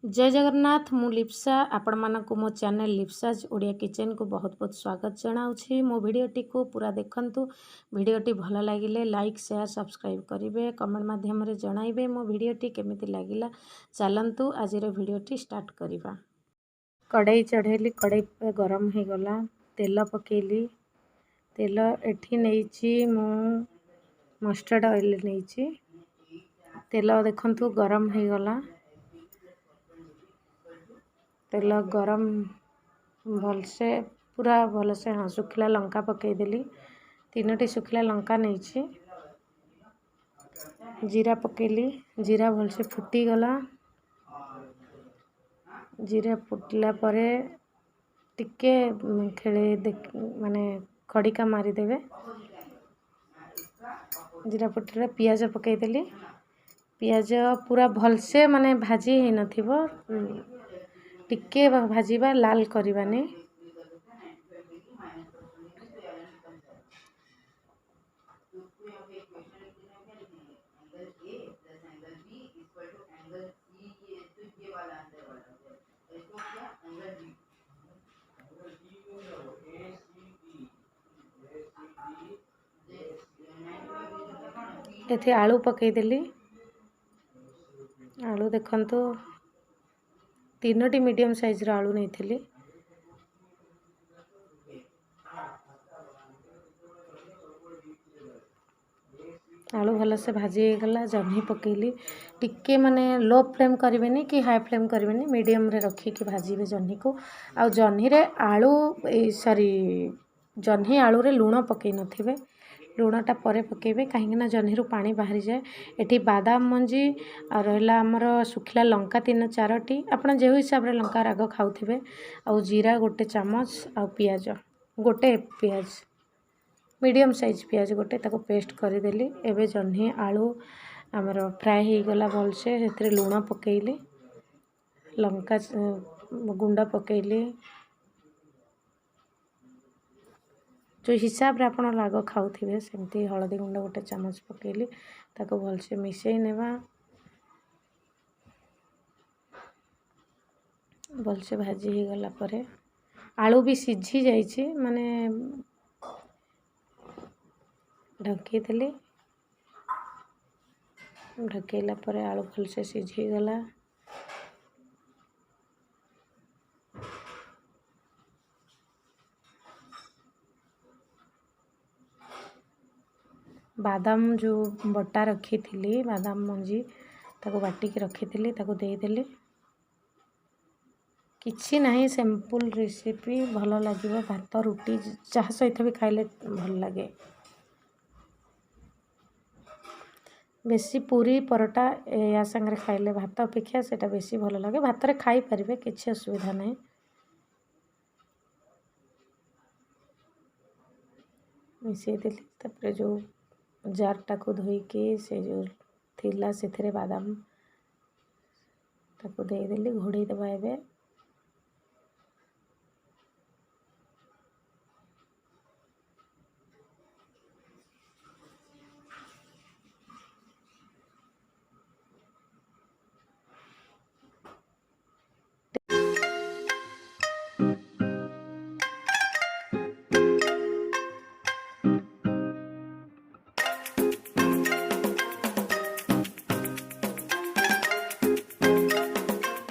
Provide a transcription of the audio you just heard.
जय जगन्नाथ मु लिप्सा आपण मानकु मो चैनल लिप्साज ओडिया किचन को बहुत बहुत स्वागत जनाऊँगी। मो भिडटी को पूरा देखंतु। भिडटी भल लगिले लाइक शेयर सब्सक्राइब करेंगे, कमेंट माध्यम रे जणाइबे मो भिडटी केमिति लागिला। चलंतु आज भिडटी स्टार्ट करवा। कढ़ई चढ़ेली, कढ़ई गरम हो गला, तेल पकेली। तेल एठी नहींची मु मस्टर्ड ऑयल नहींची। तेल देखंतु गरम हो गला। तेल गरम भलसे पूरा भलसे हाँ सुखिला लंका पकईदेली। 3टी सुखिला लंका नहीं। जीरा पकेली, जीरा भलसे फुटी गला। जीरा फुटला परे टिके खेले माने खड़िका मारिदेवे। जीरा फुटले पियाज पकईदेली। पियाज पूरा भलसे माने भाजी ही नथिबो, टिके भाजीबा, लाल करवानी। एथे आलू पकईदेली। आलू देखंतु 3टी मीडियम साइज रो आलू नहीं थी। आलू भल से भाजी गला। जह्नी पकेली, टिके माने लो फ्लेम करें कि हाई फ्लेम करें, मीडियम रे रखिकी भाजीबे जह्नी को। आ जह्नी रे आलू सॉरी जह्नी आलू रे लूण पकई नथिबे। लूणटा परे पकेबे कहीं जह्नी रू पानी बाहरी जाए। एठी बादाम मंजी रहा आमर सुखिला लंका 3-4टी, आपन जो हिसाब रे लंका राग खाउथिबे। आ जीरा 1 चामच, आ पियाज 1 पियाज मीडियम साइज पियाज 1 ताको पेस्ट करदेली। एबे जह्नी आलू आमर फ्राए हो गला भलसे। से लूण पकेली, लंका गुंड पकेली, जो हिसाब रे आपन राग खाउथिबे सेमती। हळदी गुंड 1 चामच पकेली, ताको भलसे मिसई नेबा। भलसे भाजी हो गला परे आलू भी सिझी जाइए, माने ढकी देली। ढकेला परे आलू भलसे सिझी गला। बादाम जो बटा रखी थी, बादाम मंजी ताको बाटिकी रखी थी, ताको देदेली। किछि नहीं, सिंपल रेसिपी, भल लगे। भात रुटी चाह सहित भी खाइले भल लगे। बेसी पूरी परोटा या संगे खाइले भात अपेक्षा सेटा बेसी भल लगे। भात रे खाई परिबे, किछि असुविधा नहीं। मिसई देली। तापर जो जार को धोईकी से जो थिला से बादाम ताको देदेली। घोड़े दबा एबे